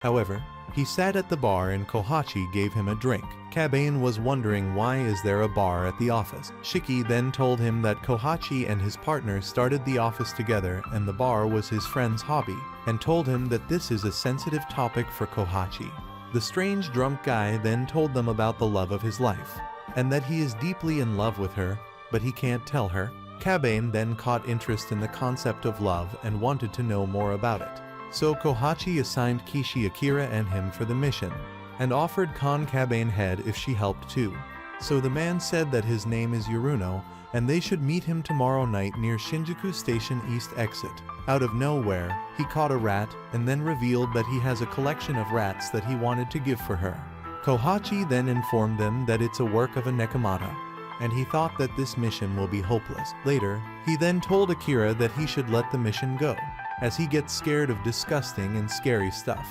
However, he sat at the bar and Kohachi gave him a drink. Kabane was wondering why is there a bar at the office. Shiki then told him that Kohachi and his partner started the office together and the bar was his friend's hobby, and told him that this is a sensitive topic for Kohachi. The strange drunk guy then told them about the love of his life, and that he is deeply in love with her, but he can't tell her. Kabane then caught interest in the concept of love and wanted to know more about it. So Kohachi assigned Kishi Akira and him for the mission, and offered Kon Kabane head if she helped too. So the man said that his name is Yuruno, and they should meet him tomorrow night near Shinjuku Station East exit. Out of nowhere, he caught a rat, and then revealed that he has a collection of rats that he wanted to give for her. Kohachi then informed them that it's a work of a Nekomata, and he thought that this mission will be hopeless. Later, he then told Akira that he should let the mission go, as he gets scared of disgusting and scary stuff,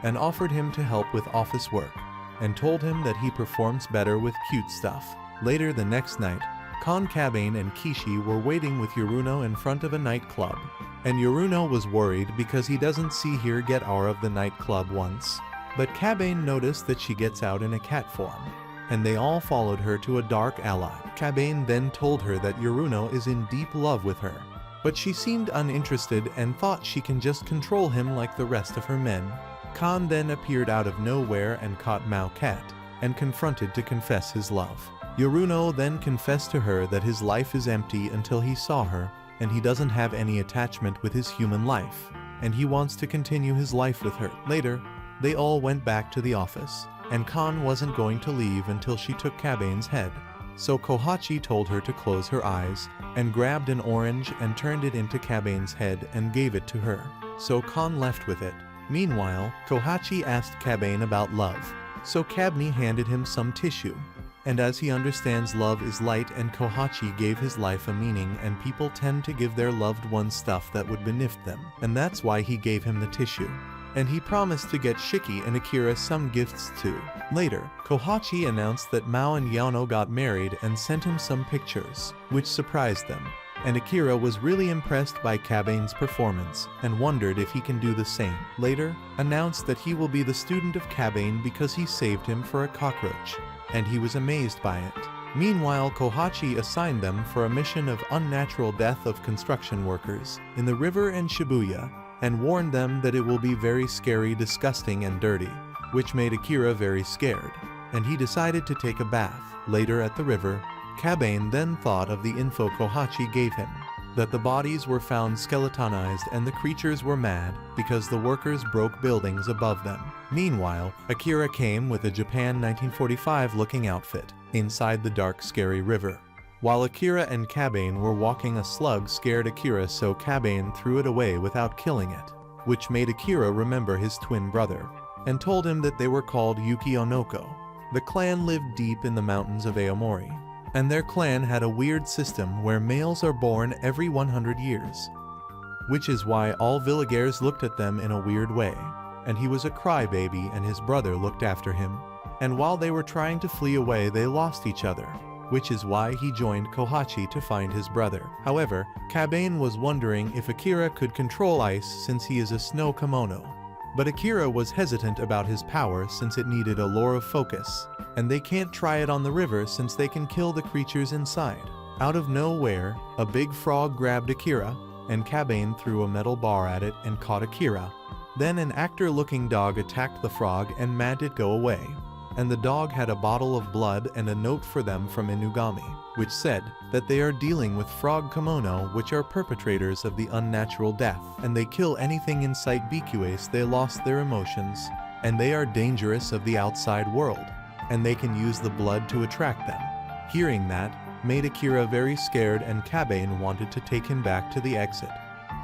and offered him to help with office work, and told him that he performs better with cute stuff. Later the next night, Kon Kabane and Kishi were waiting with Yuruno in front of a nightclub, and Yuruno was worried because he doesn't see her get out of the nightclub once. But Kabane noticed that she gets out in a cat form, and they all followed her to a dark alley. Kabane then told her that Yuruno is in deep love with her, but she seemed uninterested and thought she can just control him like the rest of her men. Kon then appeared out of nowhere and caught Mao Cat, and confronted to confess his love. Yuruno then confessed to her that his life is empty until he saw her, and he doesn't have any attachment with his human life, and he wants to continue his life with her. Later, they all went back to the office, and Kon wasn't going to leave until she took Kabane's head. So Kohachi told her to close her eyes, and grabbed an orange and turned it into Kabane's head and gave it to her. So Kon left with it. Meanwhile, Kohachi asked Kabane about love, so Kabane handed him some tissue. And as he understands love is light and Kohachi gave his life a meaning and people tend to give their loved ones stuff that would benefit them, and that's why he gave him the tissue. And he promised to get Shiki and Akira some gifts too. Later, Kohachi announced that Mao and Yano got married and sent him some pictures, which surprised them. And Akira was really impressed by Kabane's performance and wondered if he can do the same. Later, announced that he will be the student of Kabane because he saved him for a cockroach, and he was amazed by it. Meanwhile, Kohachi assigned them for a mission of unnatural death of construction workers in the river in Shibuya, and warned them that it will be very scary, disgusting, and dirty, which made Akira very scared, and he decided to take a bath. Later at the river, Kabane then thought of the info Kohachi gave him, that the bodies were found skeletonized and the creatures were mad because the workers broke buildings above them. Meanwhile, Akira came with a Japan 1945 looking outfit, inside the dark scary river. While Akira and Kabane were walking, a slug scared Akira, so Kabane threw it away without killing it, which made Akira remember his twin brother, and told him that they were called Yuki Onoko. The clan lived deep in the mountains of Aomori, and their clan had a weird system where males are born every 100 years, which is why all villagers looked at them in a weird way, and he was a crybaby and his brother looked after him. And while they were trying to flee away, they lost each other, which is why he joined Kohachi to find his brother. However, Kabane was wondering if Akira could control ice since he is a snow kimono. But Akira was hesitant about his power since it needed a lore of focus, and they can't try it on the river since they can kill the creatures inside. Out of nowhere, a big frog grabbed Akira, and Kabane threw a metal bar at it and caught Akira. Then an actor-looking dog attacked the frog and made it go away. And the dog had a bottle of blood and a note for them from Inugami, which said that they are dealing with frog kimono, which are perpetrators of the unnatural death, and they kill anything in sight because they lost their emotions, and they are dangerous of the outside world, and they can use the blood to attract them. Hearing that made Akira very scared, and Kabane wanted to take him back to the exit.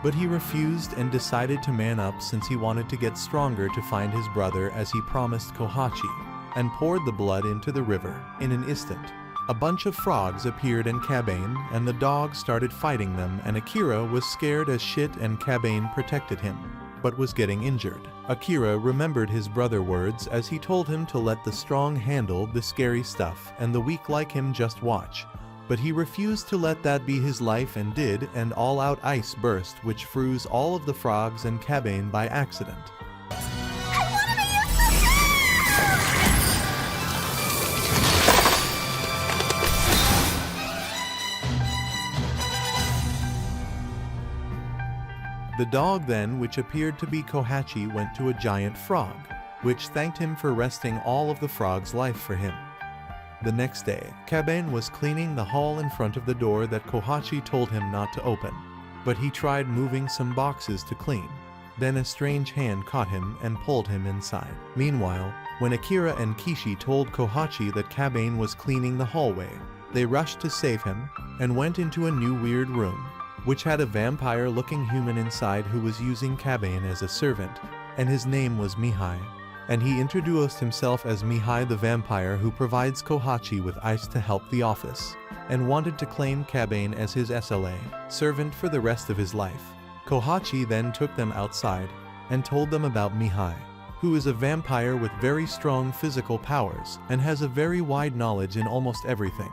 But he refused and decided to man up since he wanted to get stronger to find his brother as he promised Kohachi, and poured the blood into the river. In an instant, a bunch of frogs appeared in Kabane, and the dog started fighting them, and Akira was scared as shit and Kabane protected him, but was getting injured. Akira remembered his brother's words as he told him to let the strong handle the scary stuff and the weak like him just watch. But he refused to let that be his life and did, and all-out ice burst which froze all of the frogs and Kabane by accident. I wanna The dog then, which appeared to be Kohachi, went to a giant frog, which thanked him for resting all of the frog's life for him. The next day, Kaben was cleaning the hall in front of the door that Kohachi told him not to open, but he tried moving some boxes to clean. Then a strange hand caught him and pulled him inside. Meanwhile, when Akira and Kishi told Kohachi that Kaben was cleaning the hallway, they rushed to save him and went into a new weird room, which had a vampire-looking human inside who was using Kaben as a servant, and his name was Mihai. And he introduced himself as Mihai the vampire who provides Kohachi with ice to help the office, and wanted to claim Kaben as his SLA servant for the rest of his life. Kohachi then took them outside and told them about Mihai, who is a vampire with very strong physical powers and has a very wide knowledge in almost everything.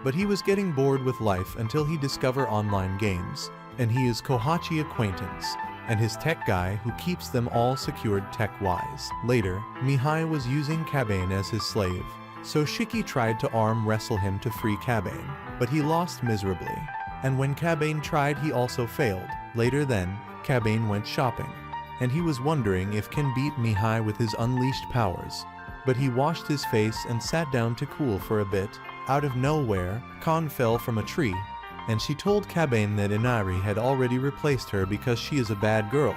But he was getting bored with life until he discovered online games, and he is Kohachi acquaintance and his tech guy who keeps them all secured tech-wise. Later, Mihai was using Kaben as his slave, so Shiki tried to arm wrestle him to free Kaben, but he lost miserably. And when Kaben tried, he also failed. Later then, Kaben went shopping, and he was wondering if can beat Mihai with his unleashed powers. But he washed his face and sat down to cool for a bit. Out of nowhere, Khan fell from a tree, and she told Kaben that Inari had already replaced her because she is a bad girl,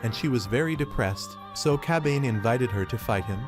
and she was very depressed, so Kaben invited her to fight him.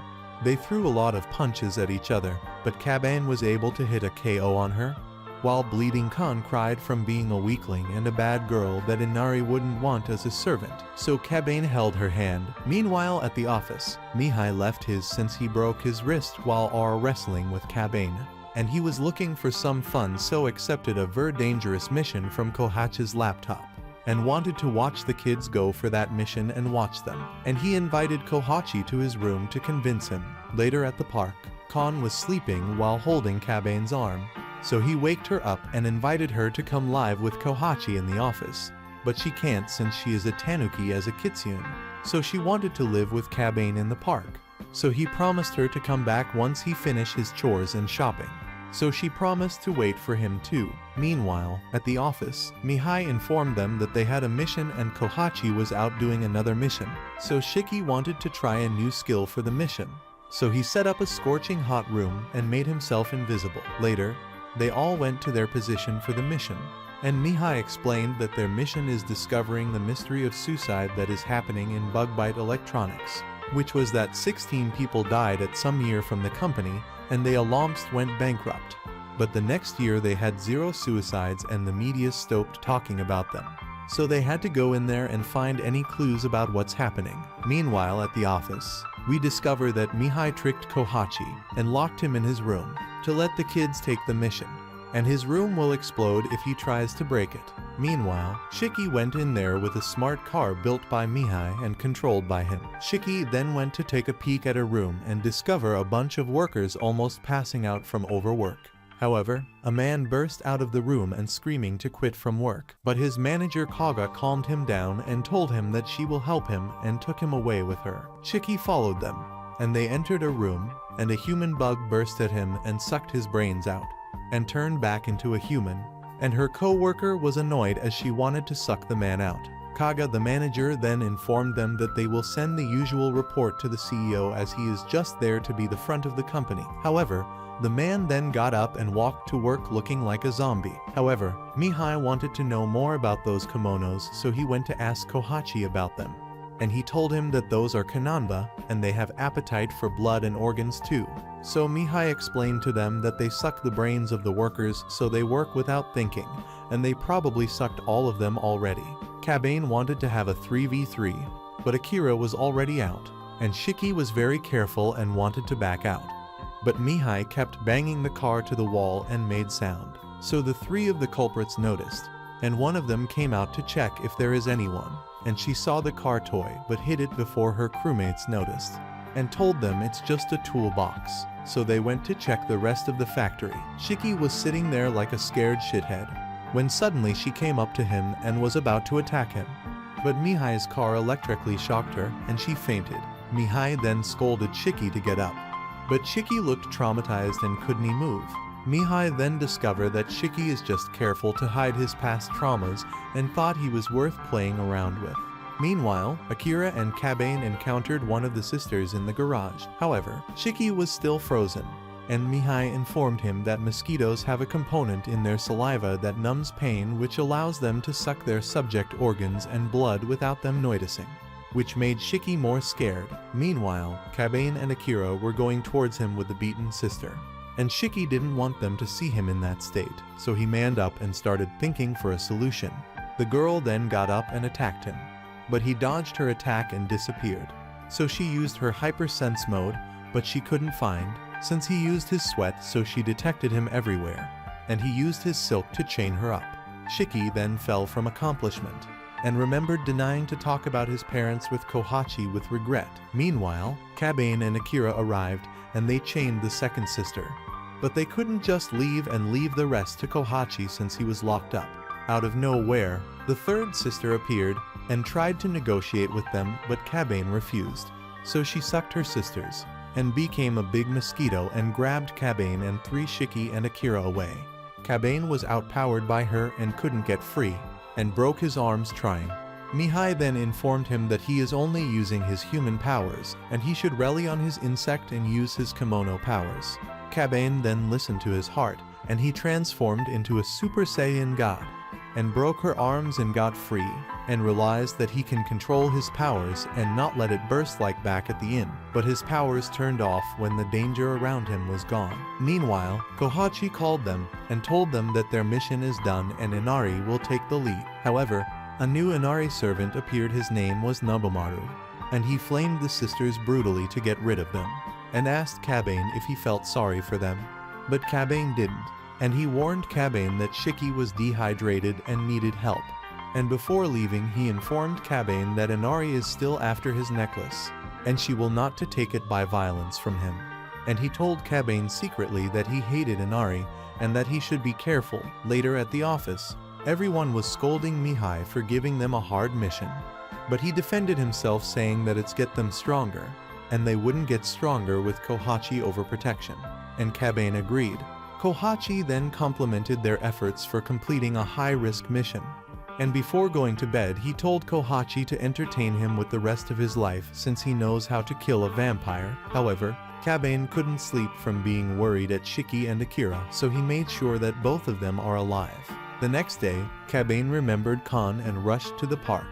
They threw a lot of punches at each other, but Kaben was able to hit a KO on her, while bleeding Khan cried from being a weakling and a bad girl that Inari wouldn't want as a servant, so Kaben held her hand. Meanwhile at the office, Mihai left his since he broke his wrist while wrestling with Kaben, and he was looking for some fun, so accepted a very dangerous mission from Kohachi's laptop, and wanted to watch the kids go for that mission and watch them, and he invited Kohachi to his room to convince him. Later at the park, Khan was sleeping while holding Kaben's arm, so he waked her up and invited her to come live with Kohachi in the office, but she can't since she is a tanuki as a kitsune, so she wanted to live with Kaben in the park, so he promised her to come back once he finished his chores and shopping. So she promised to wait for him too. Meanwhile, at the office, Mihai informed them that they had a mission and Kohachi was out doing another mission, so Shiki wanted to try a new skill for the mission. So he set up a scorching hot room and made himself invisible. Later, they all went to their position for the mission, and Mihai explained that their mission is discovering the mystery of suicide that is happening in Bugbite Electronics, which was that 16 people died at some year from the company and they almost went bankrupt. But the next year they had 0 suicides and the media stopped talking about them. So they had to go in there and find any clues about what's happening. Meanwhile at the office, we discover that Mihai tricked Kohachi and locked him in his room to let the kids take the mission, and his room will explode if he tries to break it. Meanwhile, Shiki went in there with a smart car built by Mihai and controlled by him. Shiki then went to take a peek at her room and discover a bunch of workers almost passing out from overwork. However, a man burst out of the room and screaming to quit from work, but his manager Kaga calmed him down and told him that she will help him and took him away with her. Shiki followed them, and they entered a room, and a human bug burst at him and sucked his brains out, and turned back into a human, and her co-worker was annoyed as she wanted to suck the man out. Kaga the manager then informed them that they will send the usual report to the CEO as he is just there to be the front of the company. However, the man then got up and walked to work looking like a zombie. However, Mihai wanted to know more about those kimonos, so he went to ask Kohachi about them, and he told him that those are kananba and they have appetite for blood and organs too. So Mihai explained to them that they suck the brains of the workers so they work without thinking, and they probably sucked all of them already. Kaben wanted to have a 3v3, but Akira was already out, and Shiki was very careful and wanted to back out. But Mihai kept banging the car to the wall and made sound. So the 3 of the culprits noticed, and one of them came out to check if there is anyone, and she saw the car toy but hid it before her crewmates noticed, and told them it's just a toolbox. So they went to check the rest of the factory. Shiki was sitting there like a scared shithead, when suddenly she came up to him and was about to attack him. But Mihai's car electrically shocked her and she fainted. Mihai then scolded Shiki to get up, but Shiki looked traumatized and couldn't move. Mihai then discovered that Shiki is just careful to hide his past traumas and thought he was worth playing around with. Meanwhile, Akira and Kabane encountered one of the sisters in the garage. However, Shiki was still frozen, and Mihai informed him that mosquitoes have a component in their saliva that numbs pain, which allows them to suck their subject organs and blood without them noticing, which made Shiki more scared. Meanwhile, Kabane and Akira were going towards him with the beaten sister, and Shiki didn't want them to see him in that state, so he manned up and started thinking for a solution. The girl then got up and attacked him, but he dodged her attack and disappeared. So she used her hypersense mode, but she couldn't find, since he used his sweat, so she detected him everywhere, and he used his silk to chain her up. Shiki then fell from accomplishment, and remembered denying to talk about his parents with Kohachi with regret. Meanwhile, Kabane and Akira arrived, and they chained the second sister. But they couldn't just leave the rest to Kohachi since he was locked up. Out of nowhere, the third sister appeared and tried to negotiate with them, but Kabane refused. So she sucked her sisters, and became a big mosquito and grabbed Kabane and 3 Shiki and Akira away. Kabane was outpowered by her and couldn't get free, and broke his arms trying. Mihai then informed him that he is only using his human powers, and he should rely on his insect and use his Kemono powers. Kabane then listened to his heart, and he transformed into a Super Saiyan God, and broke her arms and got free, and realized that he can control his powers and not let it burst like back at the inn, but his powers turned off when the danger around him was gone. Meanwhile, Kohachi called them and told them that their mission is done and Inari will take the lead. However, a new Inari servant appeared. His name was Nobumaru, and he flamed the sisters brutally to get rid of them, and asked Kabane if he felt sorry for them, but Kabane didn't, and he warned Kabane that Shiki was dehydrated and needed help. And before leaving, he informed Kabane that Inari is still after his necklace, and she will not to take it by violence from him. And he told Kabane secretly that he hated Inari, and that he should be careful. Later at the office, everyone was scolding Mihai for giving them a hard mission, but he defended himself, saying that it's get them stronger, and they wouldn't get stronger with Kohachi overprotection, and Kabane agreed. Kohachi then complimented their efforts for completing a high-risk mission, and before going to bed he told Kohachi to entertain him with the rest of his life since he knows how to kill a vampire. However, Kabane couldn't sleep from being worried at Shiki and Akira, so he made sure that both of them are alive. The next day, Kabane remembered Khan and rushed to the park,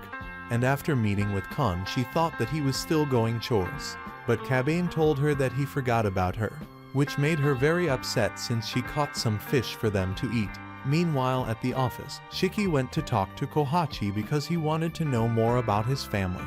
and after meeting with Khan she thought that he was still going chores, but Kabane told her that he forgot about her, which made her very upset since she caught some fish for them to eat. Meanwhile at the office, Shiki went to talk to Kohachi because he wanted to know more about his family.